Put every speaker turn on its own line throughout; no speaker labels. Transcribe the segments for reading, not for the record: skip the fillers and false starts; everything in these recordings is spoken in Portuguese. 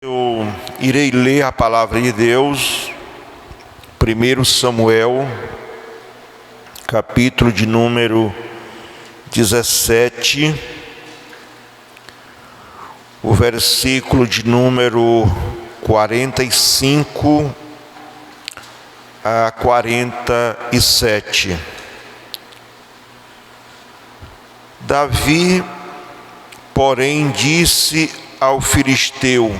Eu irei ler a palavra de Deus, 1 Samuel, capítulo de número 17, o versículo de número 45 a 47. Davi, porém, disse ao filisteu: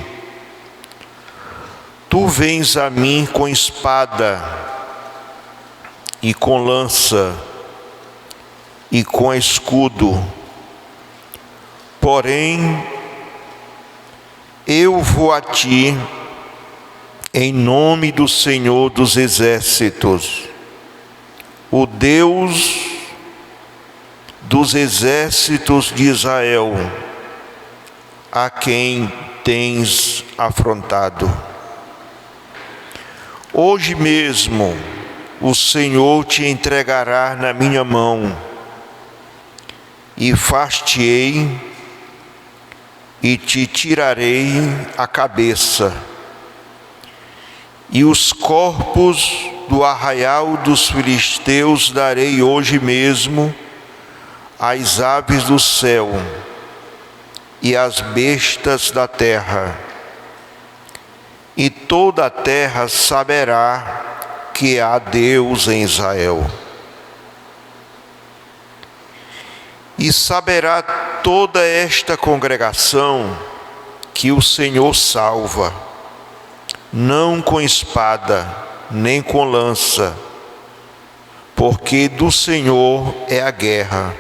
Tu vens a mim com espada e com lança e com escudo, porém eu vou a ti em nome do Senhor dos Exércitos, o Deus dos exércitos de Israel, a quem tens afrontado. Hoje mesmo o Senhor te entregará na minha mão, e far-te-ei e te tirarei a cabeça, e os corpos do arraial dos filisteus darei hoje mesmo às aves do céu e às bestas da terra, e toda a terra saberá que há Deus em Israel. E saberá toda esta congregação que o Senhor salva, não com espada, nem com lança, porque do Senhor é a guerra,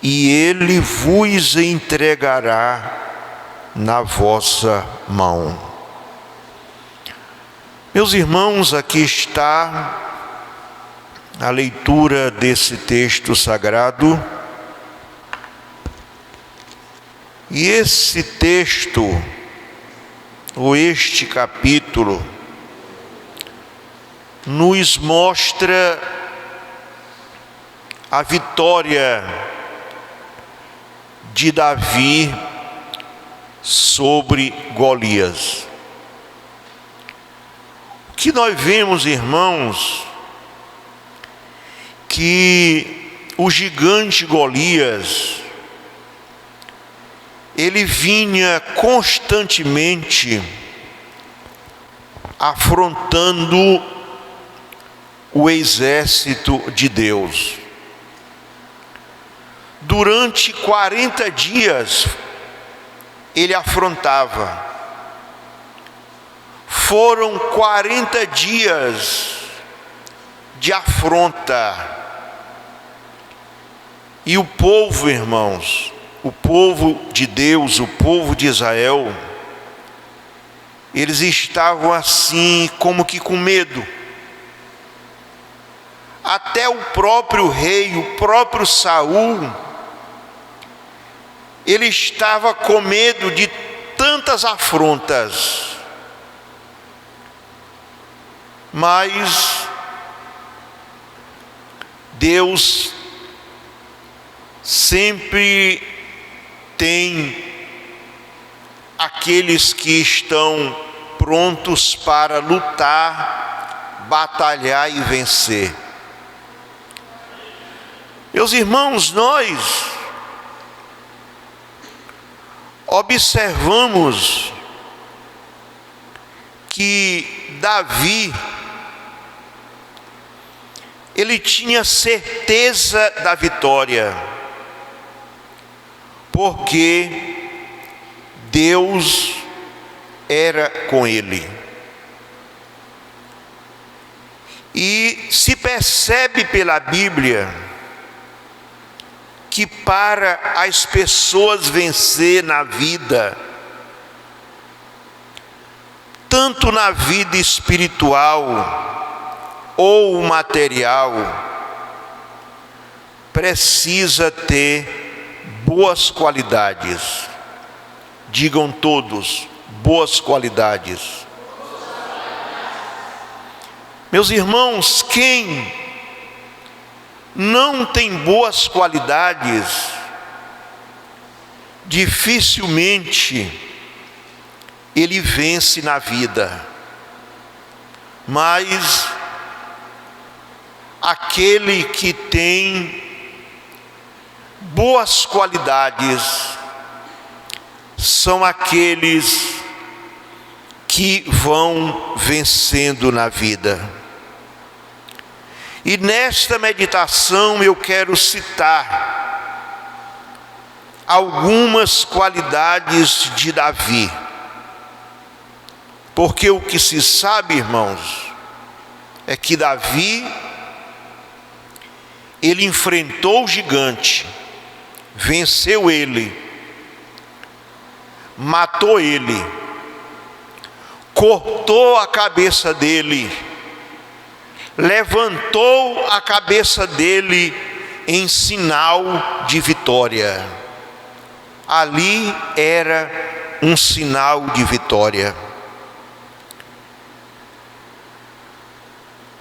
e Ele vos entregará na vossa mão. Meus irmãos, aqui está a leitura desse texto sagrado. E esse texto, ou este capítulo, nos mostra a vitória de Davi sobre Golias. O que nós vemos, irmãos, que o gigante Golias, ele vinha constantemente afrontando o exército de Deus. Durante 40 dias ele afrontava. Foram 40 dias de afronta. E o povo, irmãos, o povo de Deus, o povo de Israel, eles estavam assim, como que com medo. Até o próprio rei, o próprio Saul, ele estava com medo de tantas afrontas. Mas Deus sempre tem aqueles que estão prontos para lutar, batalhar e vencer. Meus irmãos, nós observamos que Davi, ele tinha certeza da vitória, porque Deus era com ele. E se percebe pela Bíblia que para as pessoas vencer na vida, tanto na vida espiritual ou material, precisa ter boas qualidades. Digam todos, boas qualidades. Meus irmãos, quem não tem boas qualidades, dificilmente ele vence na vida. Mas aquele que tem boas qualidades são aqueles que vão vencendo na vida. E nesta meditação eu quero citar algumas qualidades de Davi. Porque o que se sabe, irmãos, é que Davi, ele enfrentou o gigante, venceu ele, matou ele, cortou a cabeça dele, levantou a cabeça dele em sinal de vitória. Ali era um sinal de vitória.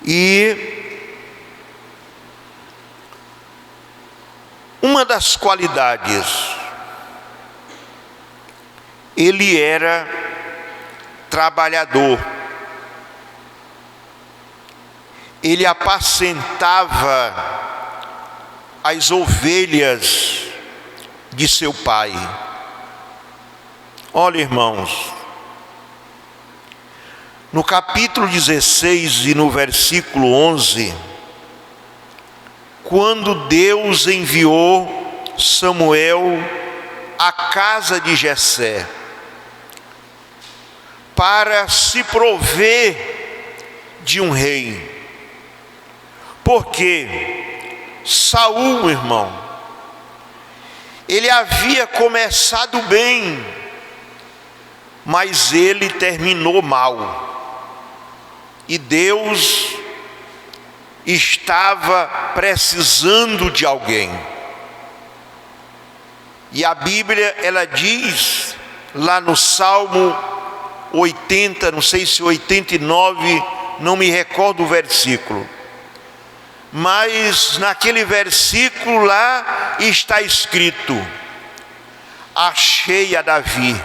E uma das qualidades, ele era trabalhador. Ele apacentava as ovelhas de seu pai. Olha, irmãos, no capítulo 16 e no versículo 11, quando Deus enviou Samuel à casa de Jessé para se prover de um rei, porque Saul, irmão, ele havia começado bem, mas ele terminou mal. E Deus estava precisando de alguém. E a Bíblia, ela diz lá no Salmo 80, não sei se 89, não me recordo o versículo, mas naquele versículo lá está escrito: achei a Davi,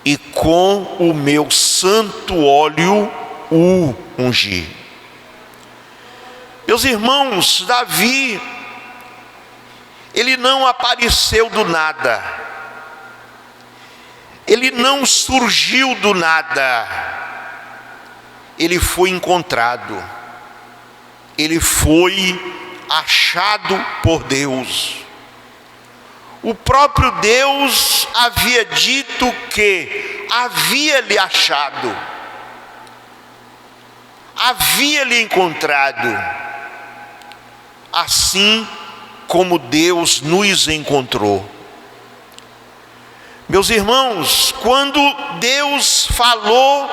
e com o meu santo óleo o ungi. Meus irmãos, Davi, ele não apareceu do nada, ele não surgiu do nada, ele foi encontrado, ele foi achado por Deus. O próprio Deus havia dito que havia lhe achado, havia lhe encontrado, assim como Deus nos encontrou. Meus irmãos, quando Deus falou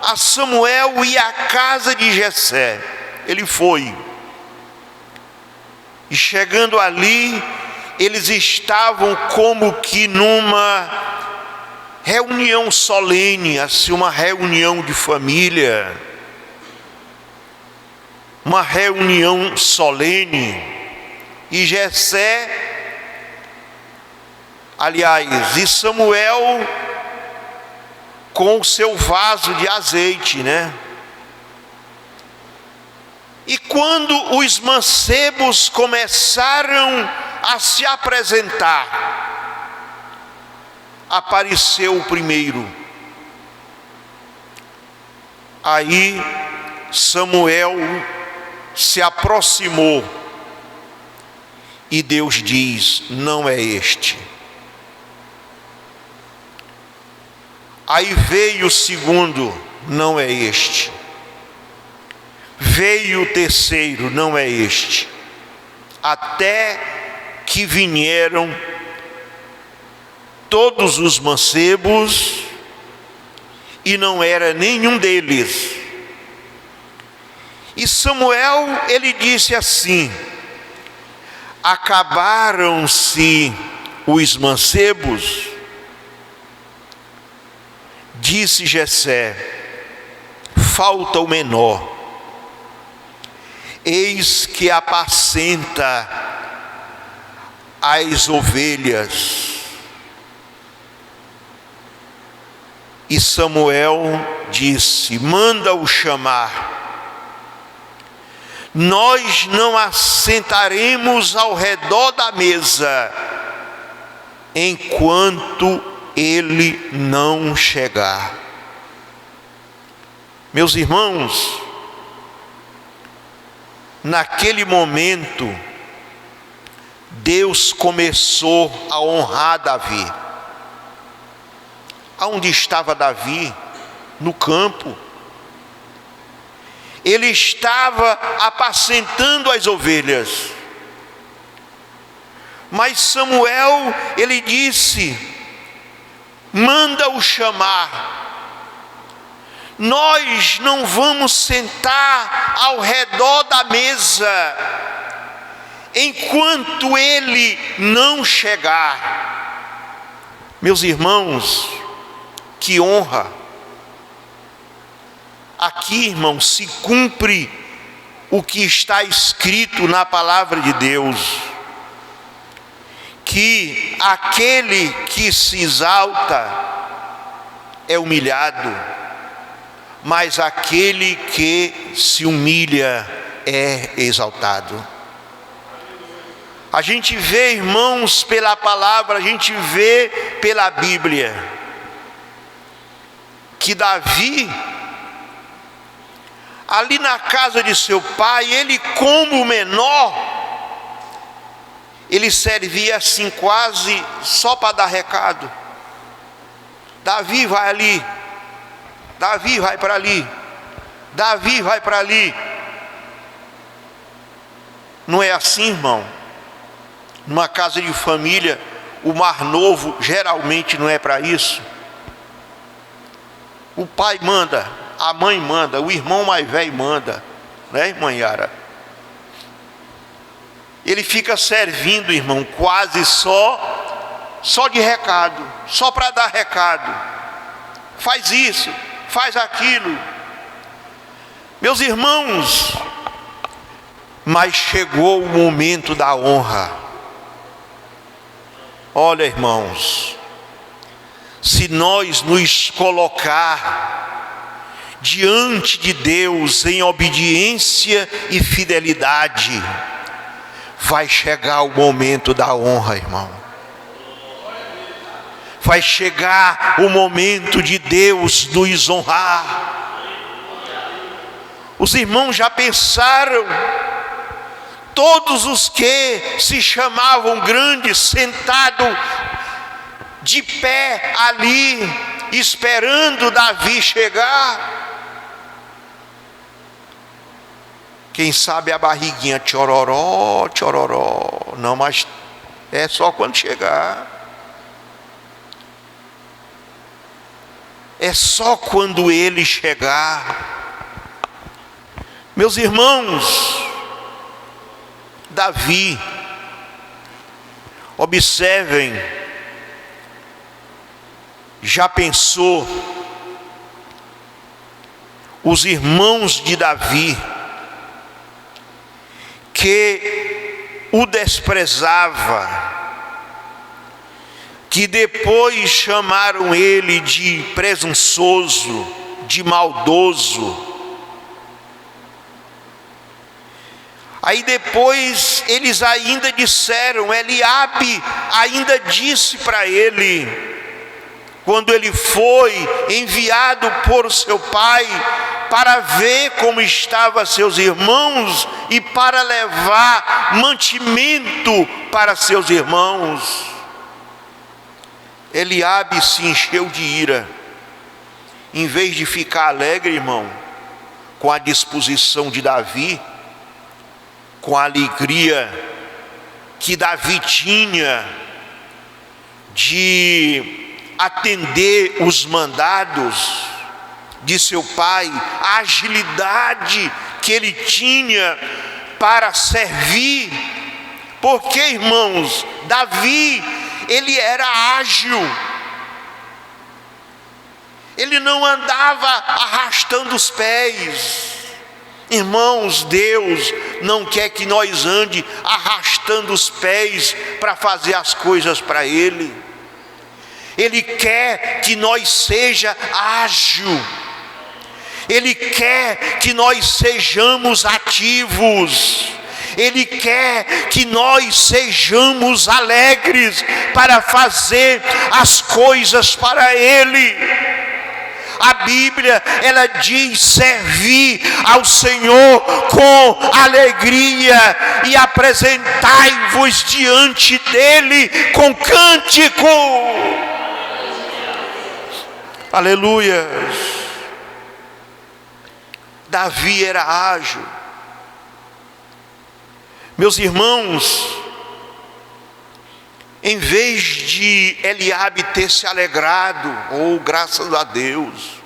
a Samuel ir à casa de Jessé, ele foi. E chegando ali, eles estavam como que numa reunião solene, assim, uma reunião de família, uma reunião solene. E Jessé, aliás, e Samuel com o seu vaso de azeite, né? E quando os mancebos começaram a se apresentar, apareceu o primeiro. Aí Samuel se aproximou e Deus diz: não é este. Aí veio o segundo: não é este. Veio o terceiro: não é este. Até que vieram todos os mancebos, e não era nenhum deles. E Samuel, ele disse assim: acabaram-se os mancebos? Disse Jessé: falta o menor. Eis que apacenta as ovelhas. E Samuel disse: manda-o chamar. Nós não assentaremos ao redor da mesa enquanto ele não chegar. Meus irmãos, naquele momento, Deus começou a honrar Davi. Aonde estava Davi? No campo. Ele estava apacentando as ovelhas. Mas Samuel, ele disse: manda-o chamar. Nós não vamos sentar ao redor da mesa enquanto ele não chegar. Meus irmãos, que honra! Aqui, irmãos, se cumpre o que está escrito na palavra de Deus, que aquele que se exalta é humilhado, mas aquele que se humilha é exaltado. A gente vê, irmãos, pela palavra, a gente vê pela Bíblia, que Davi, ali na casa de seu pai, ele como menor, ele servia assim quase só para dar recado. Davi vai ali, Davi vai para ali, Davi vai para ali. Não é assim, irmão? Numa casa de família, o mais novo geralmente não é para isso. O pai manda, a mãe manda, o irmão mais velho manda, né, irmã Yara? Ele fica servindo, irmão, quase só de recado, só para dar recado. Faz isso, faz aquilo. Meus irmãos, mas chegou o momento da honra. Olha, irmãos, se nós nos colocar diante de Deus em obediência e fidelidade, vai chegar o momento da honra, irmão. Vai chegar o momento de Deus nos honrar. Os irmãos já pensaram, todos os que se chamavam grandes, sentados de pé ali, esperando Davi chegar. Quem sabe a barriguinha tchororó, tchororó. Não, mas é só quando chegar. É só quando ele chegar. Meus irmãos, Davi, observem, já pensou, os irmãos de Davi, que o desprezava, que depois chamaram ele de presunçoso, de maldoso. Aí depois eles ainda disseram, Eliabe ainda disse para ele, quando ele foi enviado por seu pai para ver como estavam seus irmãos e para levar mantimento para seus irmãos, Eliabe se encheu de ira. Em vez de ficar alegre, irmão, com a disposição de Davi, com a alegria que Davi tinha de atender os mandados de seu pai, a agilidade que ele tinha para servir, porque, irmãos, Davi, ele era ágil, ele não andava arrastando os pés. Irmãos, Deus não quer que nós ande arrastando os pés para fazer as coisas para Ele. Ele quer que nós seja ágil. Ele quer que nós sejamos ativos. Ele quer que nós sejamos alegres para fazer as coisas para Ele. A Bíblia, ela diz: servir ao Senhor com alegria e apresentai-vos diante dEle com cântico. Aleluia. Davi era ágil. Meus irmãos, em vez de Eliabe ter se alegrado, graças a Deus,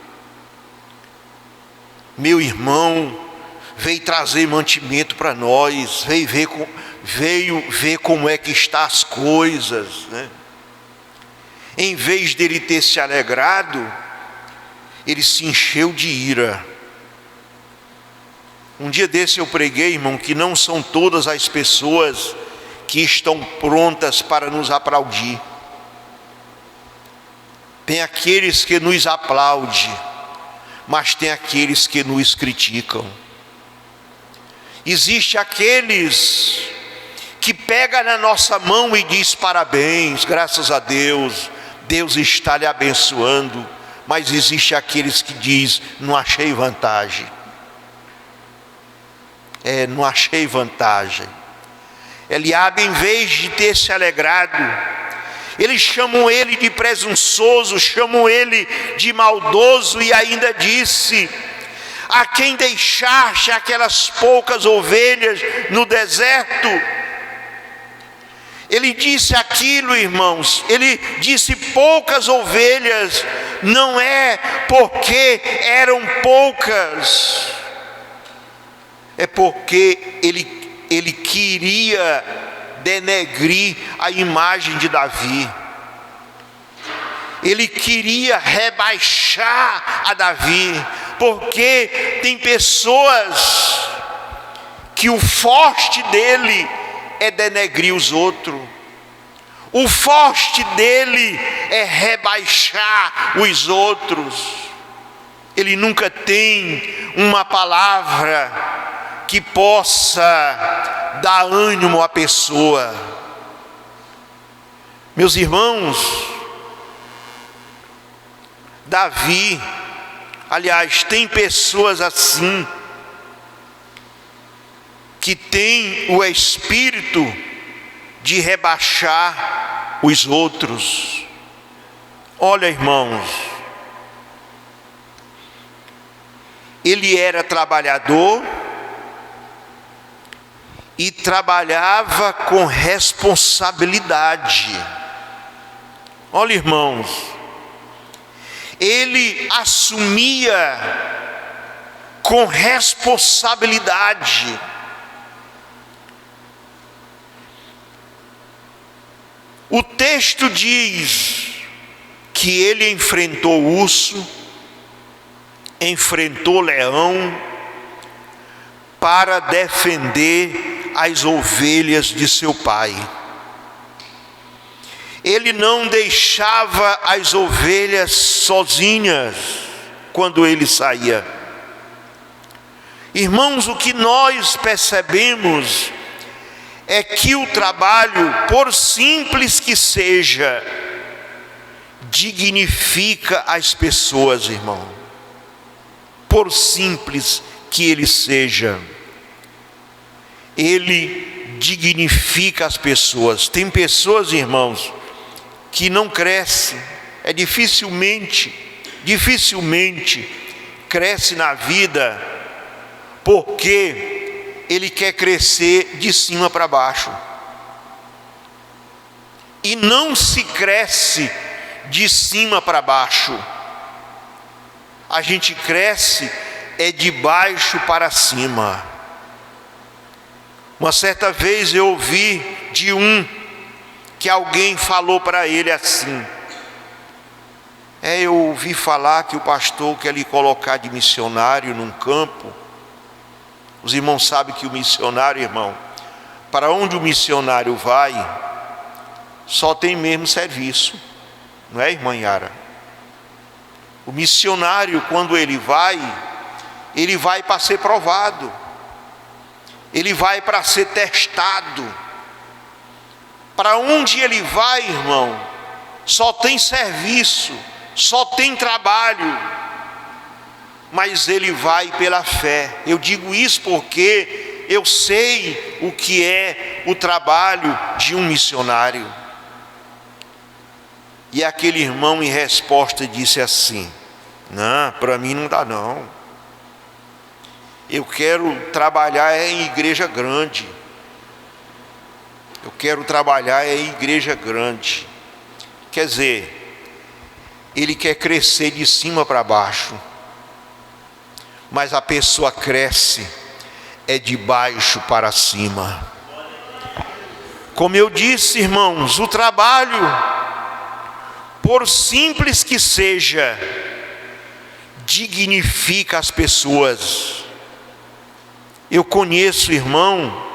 meu irmão veio trazer mantimento para nós, veio ver como é que estão as coisas, né? Em vez dele ter se alegrado, ele se encheu de ira. Um dia desse eu preguei, irmão, que não são todas as pessoas que estão prontas para nos aplaudir. Tem aqueles que nos aplaudem, mas tem aqueles que nos criticam. Existe aqueles que pegam na nossa mão e diz: parabéns, graças a Deus, Deus está lhe abençoando. Mas existe aqueles que diz: não achei vantagem. Não achei vantagem. Eliabe, em vez de ter se alegrado, eles chamam ele de presunçoso, chamam ele de maldoso, e ainda disse: a quem deixaste aquelas poucas ovelhas no deserto? Ele disse aquilo, irmãos, ele disse poucas ovelhas, não é porque eram poucas, é porque ele queria denegrir a imagem de Davi. Ele queria rebaixar a Davi, porque tem pessoas que o forte dele é denegrir os outros. O forte dele é rebaixar os outros. Ele nunca tem uma palavra que possa dar ânimo à pessoa. Meus irmãos, Davi, aliás, tem pessoas assim, que tem o espírito de rebaixar os outros. Olha, irmãos, ele era trabalhador e trabalhava com responsabilidade. Olha, irmãos, ele assumia com responsabilidade. O texto diz que ele enfrentou urso, enfrentou leão, para defender as ovelhas de seu pai. Ele não deixava as ovelhas sozinhas quando ele saía. Irmãos, o que nós percebemos é que o trabalho, por simples que seja, dignifica as pessoas, irmão. Por simples que ele seja, ele dignifica as pessoas. Tem pessoas, irmãos, que não crescem, dificilmente cresce na vida, porque ele quer crescer de cima para baixo. E não se cresce de cima para baixo. A gente cresce de baixo para cima. Uma certa vez eu ouvi de que alguém falou para ele assim: eu ouvi falar que o pastor quer lhe colocar de missionário num campo. Os irmãos sabem que o missionário, irmão, para onde o missionário vai, só tem mesmo serviço. Não é, irmã Yara? O missionário, quando ele vai para ser provado, ele vai para ser testado. Para onde ele vai, irmão, só tem serviço, só tem trabalho, mas ele vai pela fé. Eu digo isso porque eu sei o que é o trabalho de um missionário. E aquele irmão, em resposta, disse assim: não, para mim não dá não. Eu quero trabalhar em igreja grande. Eu quero trabalhar em igreja grande. Quer dizer, ele quer crescer de cima para baixo. Mas a pessoa cresce de baixo para cima. Como eu disse, irmãos, o trabalho, por simples que seja, dignifica as pessoas. Eu conheço irmão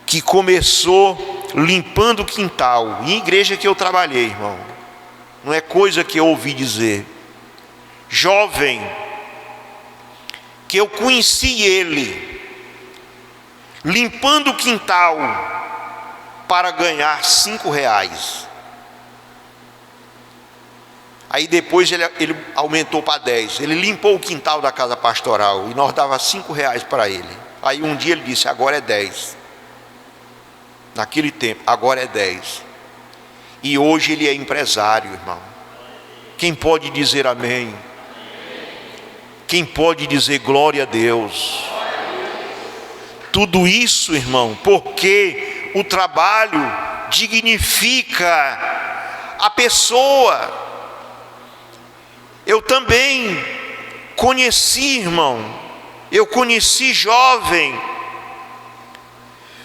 que começou limpando o quintal, em igreja que eu trabalhei, irmão, não é coisa que eu ouvi dizer. Jovem, que eu conheci ele limpando o quintal para ganhar R$5. Aí depois ele aumentou para 10. Ele limpou o quintal da casa pastoral e nós dava R$5 para ele. Aí um dia ele disse: agora é 10. Naquele tempo, agora é 10. E hoje ele é empresário, irmão. Quem pode dizer amém? Quem pode dizer glória a Deus? Tudo isso, irmão, porque o trabalho dignifica a pessoa. Eu também conheci, irmão, eu conheci jovem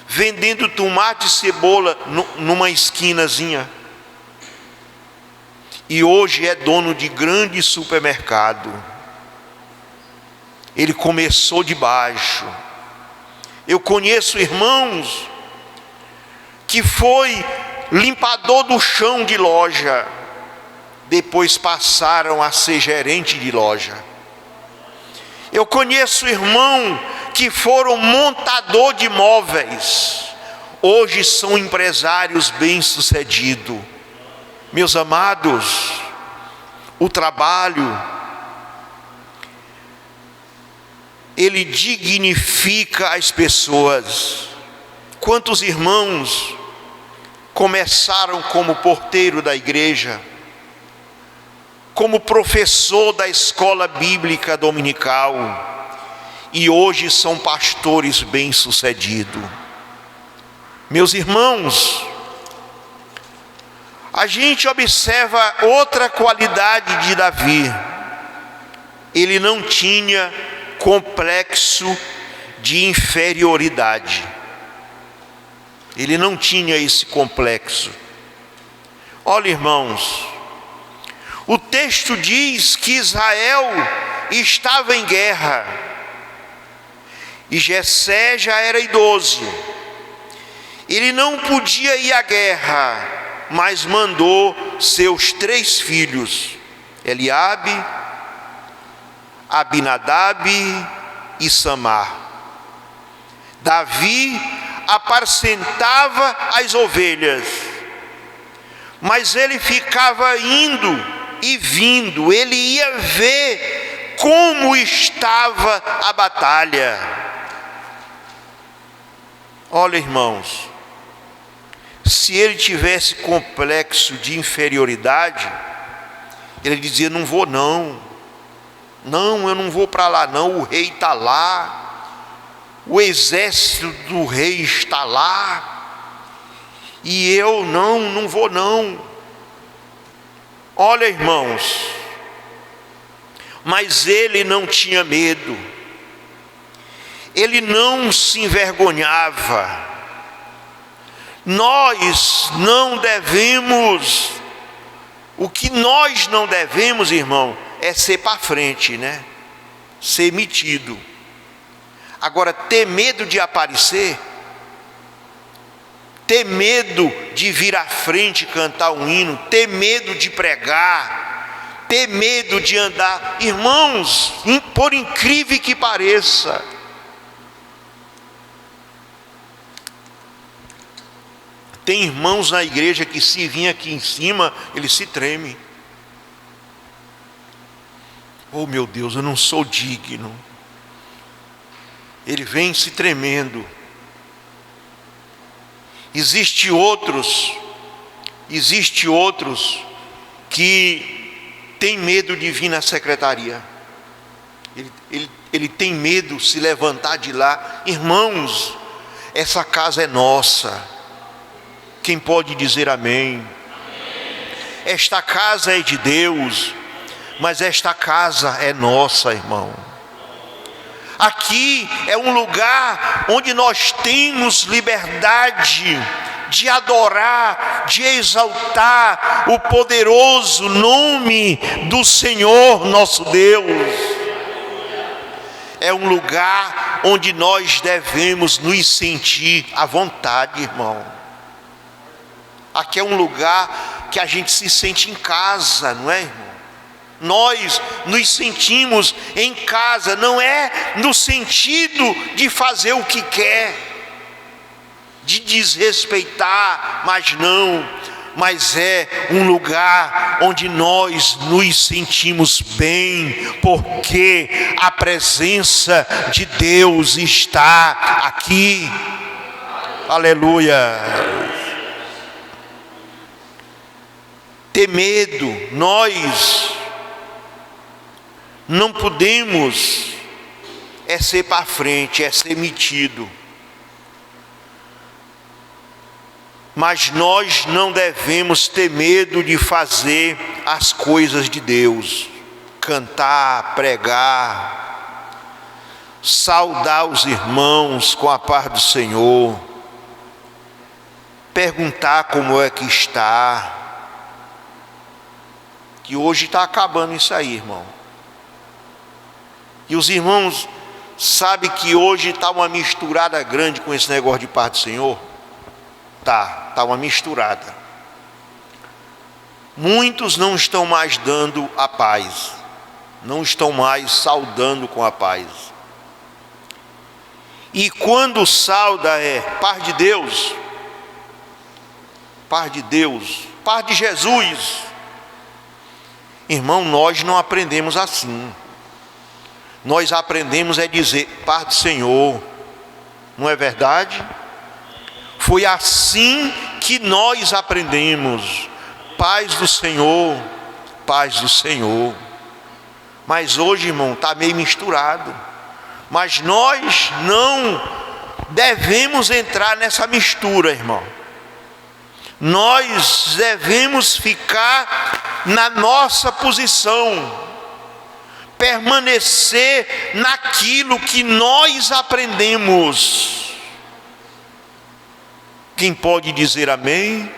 vendendo tomate e cebola numa esquinazinha. E hoje é dono de grande supermercado. Ele começou de baixo. Eu conheço irmãos que foi limpador do chão de loja, depois passaram a ser gerente de loja. Eu conheço irmão que foram montador de móveis, hoje são empresários bem-sucedidos. Meus amados, o trabalho, ele dignifica as pessoas. Quantos irmãos começaram como porteiro da igreja, como professor da escola bíblica dominical, e hoje são pastores bem-sucedidos. Meus irmãos, a gente observa outra qualidade de Davi. Ele não tinha complexo de inferioridade. Ele não tinha esse complexo. Olha, irmãos, o texto diz que Israel estava em guerra e Jessé já era idoso. Ele não podia ir à guerra, mas mandou seus 3 filhos, Eliabe, Abinadab e Samar. Davi apacentava as ovelhas, mas ele ficava indo e vindo, ele ia ver como estava a batalha. Olha, irmãos, se ele tivesse complexo de inferioridade, ele dizia: não vou não, eu não vou para lá não, o rei está lá, o exército do rei está lá, e eu não vou não. Olha, irmãos, mas ele não tinha medo, ele não se envergonhava. Nós não devemos, o que nós não devemos, irmão, é ser para frente, né? Ser metido. Agora, ter medo de aparecer, ter medo de vir à frente e cantar um hino, ter medo de pregar, ter medo de andar. Irmãos, por incrível que pareça, tem irmãos na igreja que se vir aqui em cima, eles se tremem. Oh meu Deus, eu não sou digno. Ele vem se tremendo. Existe outros que tem medo de vir na secretaria. Ele tem medo de se levantar de lá. Irmãos, essa casa é nossa. Quem pode dizer amém? Esta casa é de Deus, mas esta casa é nossa, irmão. Aqui é um lugar onde nós temos liberdade de adorar, de exaltar o poderoso nome do Senhor nosso Deus. É um lugar onde nós devemos nos sentir à vontade, irmão. Aqui é um lugar que a gente se sente em casa, não é, irmão? Nós nos sentimos em casa, não é no sentido de fazer o que quer, de desrespeitar, mas é um lugar onde nós nos sentimos bem, porque a presença de Deus está aqui. Aleluia. Ter medo, nós não podemos ser para frente, ser metido. Mas nós não devemos ter medo de fazer as coisas de Deus, cantar, pregar, saudar os irmãos com a paz do Senhor, perguntar como é que está. Que hoje está acabando isso aí, irmão. E os irmãos sabem que hoje está uma misturada grande com esse negócio de paz do Senhor? Está uma misturada. Muitos não estão mais dando a paz, não estão mais saudando com a paz. E quando sauda é paz de Deus, paz de Deus, paz de Jesus. Irmão, nós não aprendemos assim. Nós aprendemos dizer paz do Senhor. Não é verdade? Foi assim que nós aprendemos. Paz do Senhor, paz do Senhor. Mas hoje, irmão, está meio misturado. Mas nós não devemos entrar nessa mistura, irmão. Nós devemos ficar na nossa posição, permanecer naquilo que nós aprendemos. Quem pode dizer amém?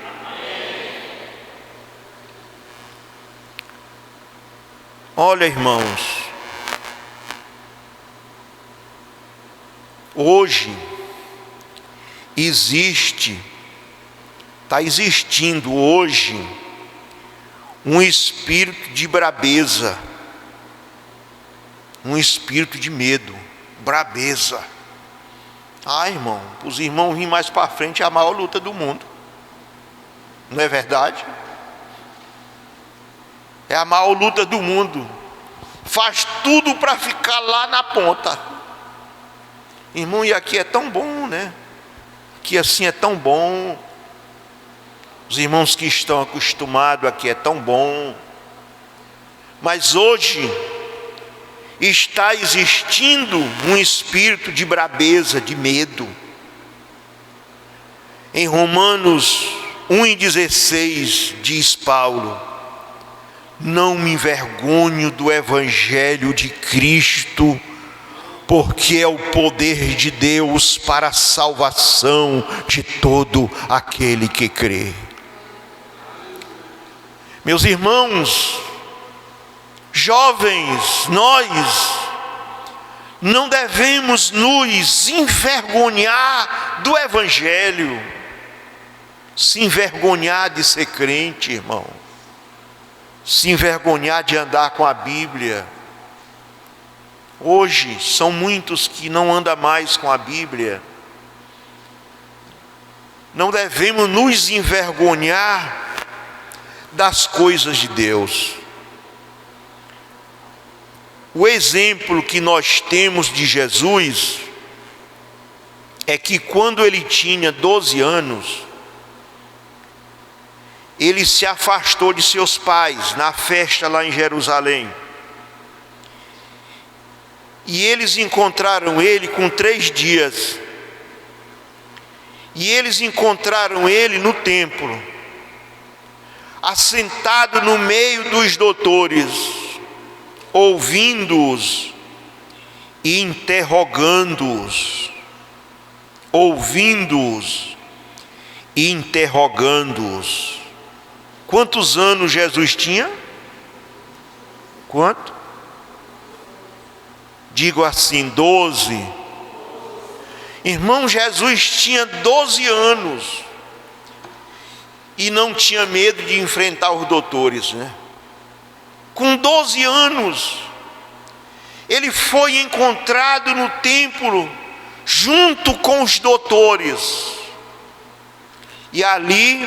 Olha, irmãos, hoje está existindo hoje um espírito de brabeza, um espírito de medo, brabeza. Irmão, os irmãos virem mais para frente é a maior luta do mundo, não é verdade? É a maior luta do mundo, faz tudo para ficar lá na ponta. Irmão, e aqui é tão bom, né? Aqui assim é tão bom. Os irmãos que estão acostumados aqui é tão bom. Mas hoje está existindo um espírito de brabeza, de medo. Em Romanos 1,16 diz Paulo: não me envergonho do evangelho de Cristo, porque é o poder de Deus para a salvação de todo aquele que crê. Meus irmãos, jovens, nós não devemos nos envergonhar do evangelho. se envergonhar de ser crente, irmão, se envergonhar de andar com a Bíblia. Hoje são muitos que não andam mais com a Bíblia. Não devemos nos envergonhar das coisas de Deus. O exemplo que nós temos de Jesus é que quando ele tinha 12 anos, ele se afastou de seus pais na festa lá em Jerusalém. E eles encontraram ele com 3 dias. E eles encontraram ele no templo, assentado no meio dos doutores, ouvindo-os e interrogando-os. Ouvindo-os e interrogando-os. Quantos anos Jesus tinha? Quanto? Digo assim, 12. Irmão, Jesus tinha 12 anos e não tinha medo de enfrentar os doutores, né? Com 12 anos, ele foi encontrado no templo junto com os doutores. E ali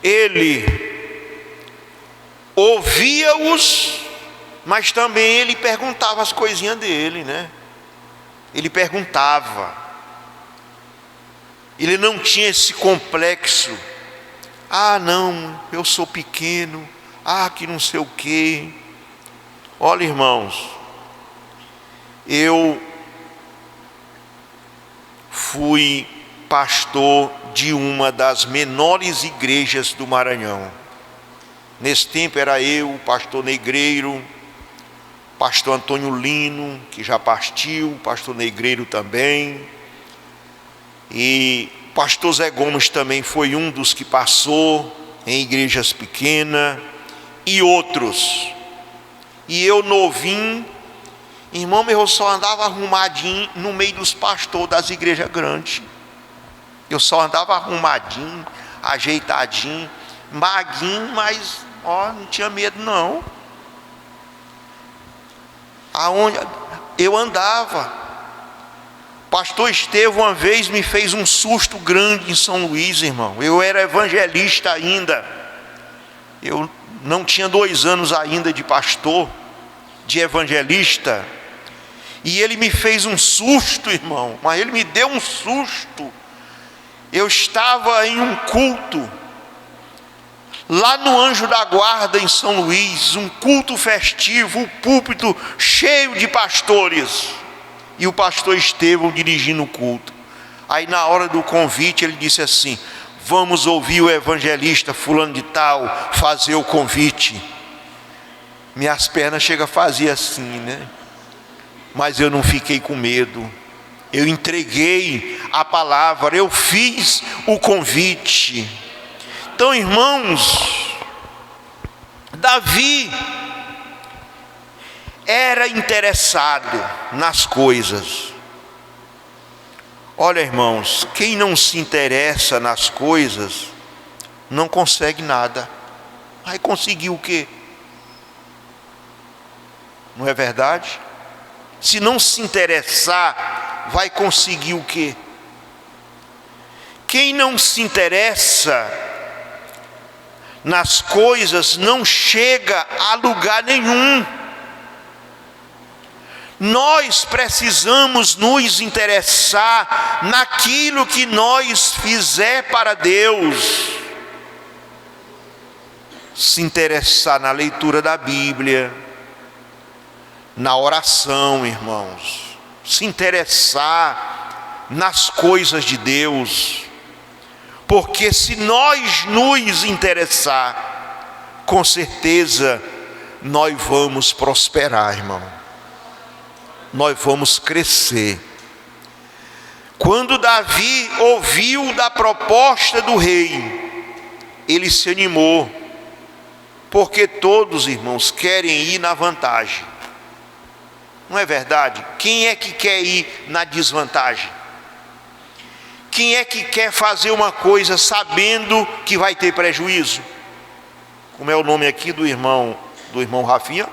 ele ouvia-os, mas também ele perguntava as coisinhas dele, né? Ele perguntava. Ele não tinha esse complexo. Ah, não, eu sou pequeno. Ah, que não sei o quê. Olha, irmãos, eu fui pastor de uma das menores igrejas do Maranhão. Nesse tempo era eu, o pastor Negreiro, pastor Antônio Lino, que já partiu, pastor Negreiro também, e pastor Zé Gomes também foi um dos que passou em igrejas pequenas, e outros. E eu novinho, irmão, eu só andava arrumadinho no meio dos pastores das igrejas grandes. Eu só andava arrumadinho, ajeitadinho, maguinho, mas não tinha medo não. Aonde eu andava, pastor Estevão uma vez me fez um susto grande em São Luís, irmão. Eu era evangelista ainda, eu não tinha 2 anos ainda de pastor, de evangelista, e ele me fez um susto, irmão, mas ele me deu um susto. Eu estava em um culto lá no Anjo da Guarda em São Luís, um culto festivo, o púlpito cheio de pastores, e o pastor Estevão dirigindo o culto. Aí na hora do convite ele disse assim: vamos ouvir o evangelista fulano de tal fazer o convite. Minhas pernas chegam a fazer assim, né? Mas eu não fiquei com medo. Eu entreguei a palavra, eu fiz o convite. Então, irmãos, Davi era interessado nas coisas. Olha, irmãos, quem não se interessa nas coisas não consegue nada. Vai conseguir o quê? Não é verdade? Se não se interessar, vai conseguir o quê? Quem não se interessa nas coisas não chega a lugar nenhum. Nós precisamos nos interessar naquilo que nós fizer para Deus. Se interessar na leitura da Bíblia, na oração, irmãos. Se interessar nas coisas de Deus. Porque se nós nos interessar, com certeza nós vamos prosperar, irmão. Nós vamos crescer. Quando Davi ouviu da proposta do rei, ele se animou, porque todos, irmãos, querem ir na vantagem. Não é verdade? Quem é que quer ir na desvantagem? Quem é que quer fazer uma coisa sabendo que vai ter prejuízo? Como é o nome aqui do irmão Rafinha?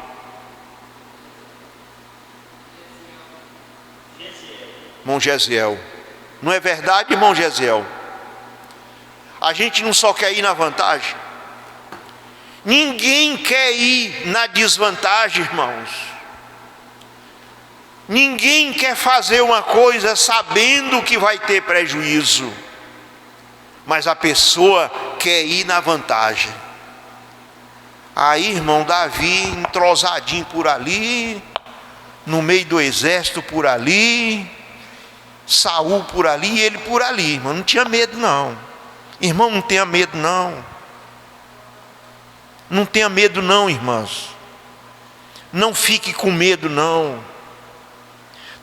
Irmão Gesiel. Não é verdade, irmão Gesiel? A gente não só quer ir na vantagem. Ninguém quer ir na desvantagem, irmãos. Ninguém quer fazer uma coisa sabendo que vai ter prejuízo. Mas a pessoa quer ir na vantagem. Aí, irmão, Davi entrosadinho por ali, no meio do exército por ali, Saul por ali e ele por ali, irmão. Não tinha medo não. Irmão, não tenha medo não. Não tenha medo não, irmãos. Não fique com medo não.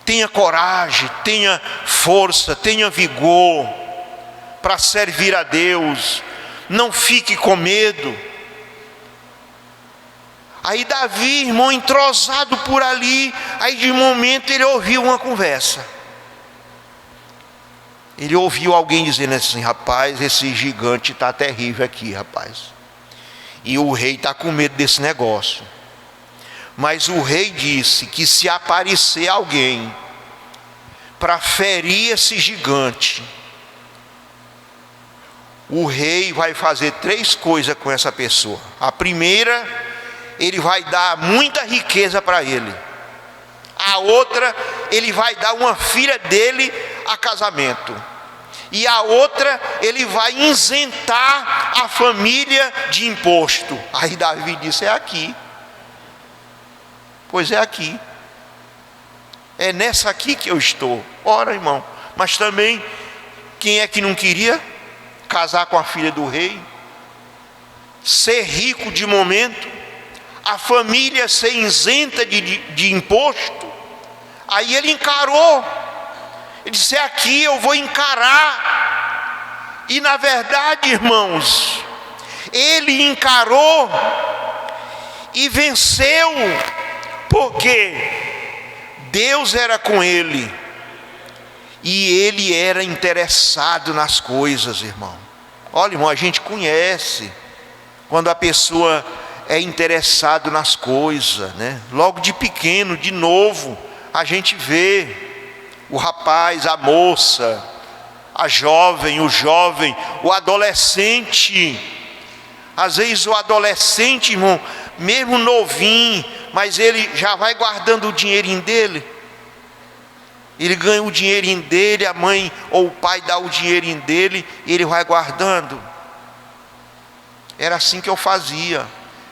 Tenha coragem, tenha força, tenha vigor para servir a Deus. Não fique com medo. Aí Davi, irmão, entrosado por ali, aí de momento ele ouviu uma conversa. Ele ouviu alguém dizendo assim: rapaz, esse gigante está terrível aqui, rapaz. E o rei está com medo desse negócio. Mas o rei disse que se aparecer alguém para ferir esse gigante, o rei vai fazer 3 coisas com essa pessoa. A primeira, ele vai dar muita riqueza para ele. A outra, ele vai dar uma filha dele a casamento. E a outra, ele vai isentar a família de imposto. Aí Davi disse: é aqui. Pois é aqui. É nessa aqui que eu estou. Ora, irmão, mas também, quem é que não queria casar com a filha do rei? Ser rico de momento, a família ser isenta de imposto. Aí ele encarou. Ele disse: é aqui, eu vou encarar. E na verdade, irmãos, ele encarou e venceu, porque Deus era com ele e ele era interessado nas coisas, irmão. Olha, irmão, a gente conhece quando a pessoa é interessado nas coisas, né? Logo de pequeno, de novo, a gente vê o rapaz, a moça, a jovem, o adolescente. Às vezes o adolescente, irmão, mesmo novinho, mas ele já vai guardando o dinheirinho dele. Ele ganha o dinheirinho dele, a mãe ou o pai dá o dinheirinho dele, e ele vai guardando. Era assim que eu fazia.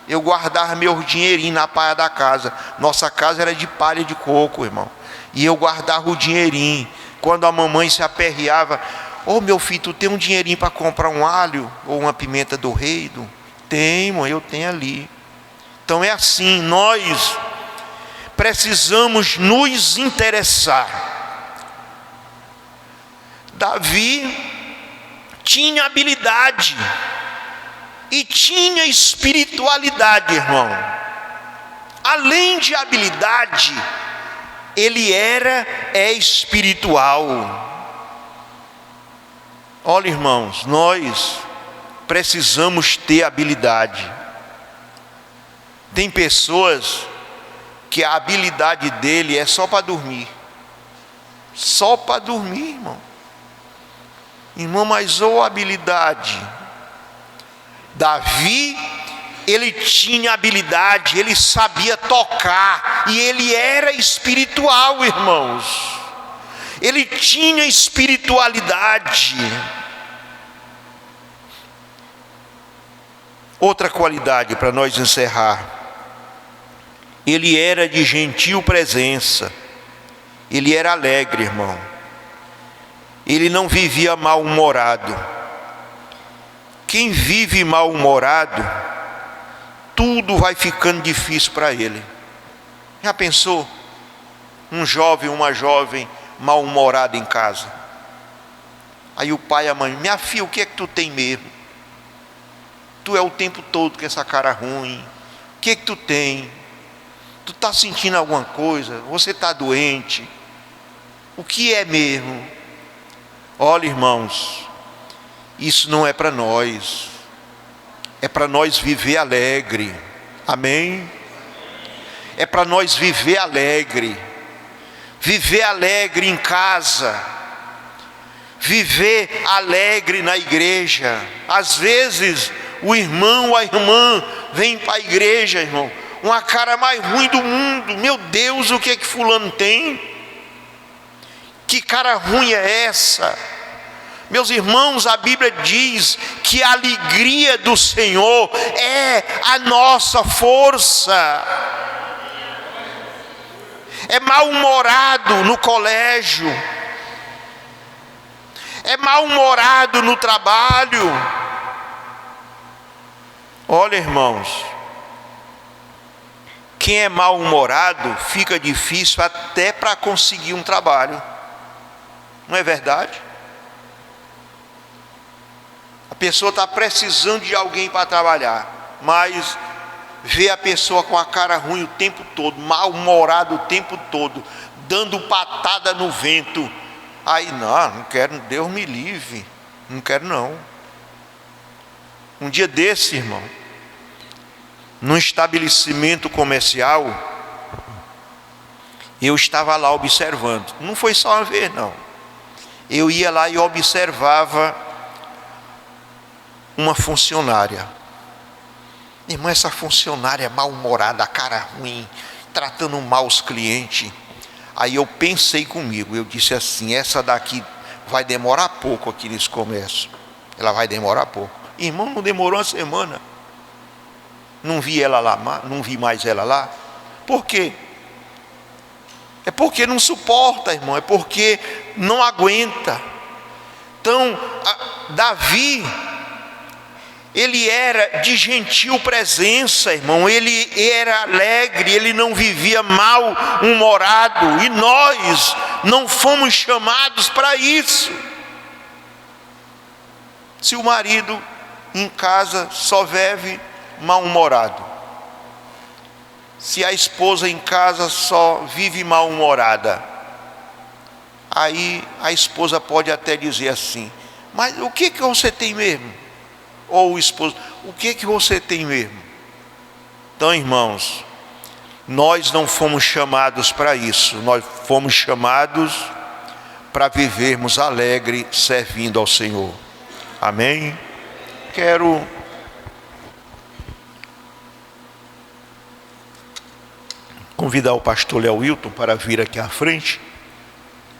Eu guardava meu dinheirinho na palha da casa. Nossa casa era de palha de coco, irmão. E eu guardava o dinheirinho. Quando a mamãe se aperreava: ô meu filho, tu tem um dinheirinho para comprar um alho ou uma pimenta do reino? Tem, mãe, eu tenho ali. Então é assim, nós precisamos nos interessar. Davi tinha habilidade e tinha espiritualidade, irmão. Além de habilidade, ele é espiritual. Olha, irmãos, nós precisamos ter habilidade. Tem pessoas que a habilidade dele é só para dormir. Só para dormir, irmão. Irmão, mas ou habilidade. Davi, ele tinha habilidade, ele sabia tocar, e ele era espiritual, irmãos. Ele tinha espiritualidade. Outra qualidade para nós encerrar: ele era de gentil presença, ele era alegre, irmão. Ele não vivia mal-humorado. Quem vive mal-humorado, tudo vai ficando difícil para ele. Já pensou? Um jovem, uma jovem mal-humorada em casa. Aí o pai e a mãe: minha filha, o que é que tu tem mesmo? Tu é o tempo todo com essa cara ruim. O que é que tu tem? Tu está sentindo alguma coisa? Você está doente? O que é mesmo? Olha, irmãos, isso não é para nós, é para nós viver alegre, amém? É para nós viver alegre em casa, viver alegre na igreja. Às vezes o irmão ou a irmã vem para a igreja, irmão, uma cara mais ruim do mundo. Meu Deus, o que é que fulano tem? Que cara ruim é essa? Meus irmãos, a Bíblia diz que a alegria do Senhor é a nossa força. É mal-humorado no colégio, é mal-humorado no trabalho. Olha, irmãos, quem é mal-humorado fica difícil até para conseguir um trabalho, não é verdade? A pessoa está precisando de alguém para trabalhar, mas vê a pessoa com a cara ruim o tempo todo, mal-humorado o tempo todo, dando patada no vento. Aí não quero, Deus me livre, não quero não. Um dia desse, irmão, num estabelecimento comercial, eu estava lá observando. Não foi só uma vez não, eu ia lá e observava uma funcionária. Irmão, essa funcionária mal-humorada, cara ruim, tratando mal os clientes. Aí eu pensei comigo, eu disse assim: essa daqui vai demorar pouco aqui nesse comércio. Ela vai demorar pouco. Irmão, não demorou uma semana. Não vi ela lá, não vi mais ela lá. Por quê? É porque não suporta, irmão, é porque não aguenta. Então, Davi, ele era de gentil presença, irmão, ele era alegre, ele não vivia mal-humorado, e nós não fomos chamados para isso. Se o marido em casa só vive mal-humorado, se a esposa em casa só vive mal-humorada, aí a esposa pode até dizer assim: mas o que você tem mesmo? Ou o esposo: o que você tem mesmo? Então, irmãos, nós não fomos chamados para isso, nós fomos chamados para vivermos alegre servindo ao Senhor, amém? Quero convidar o pastor Léo Wilton para vir aqui à frente.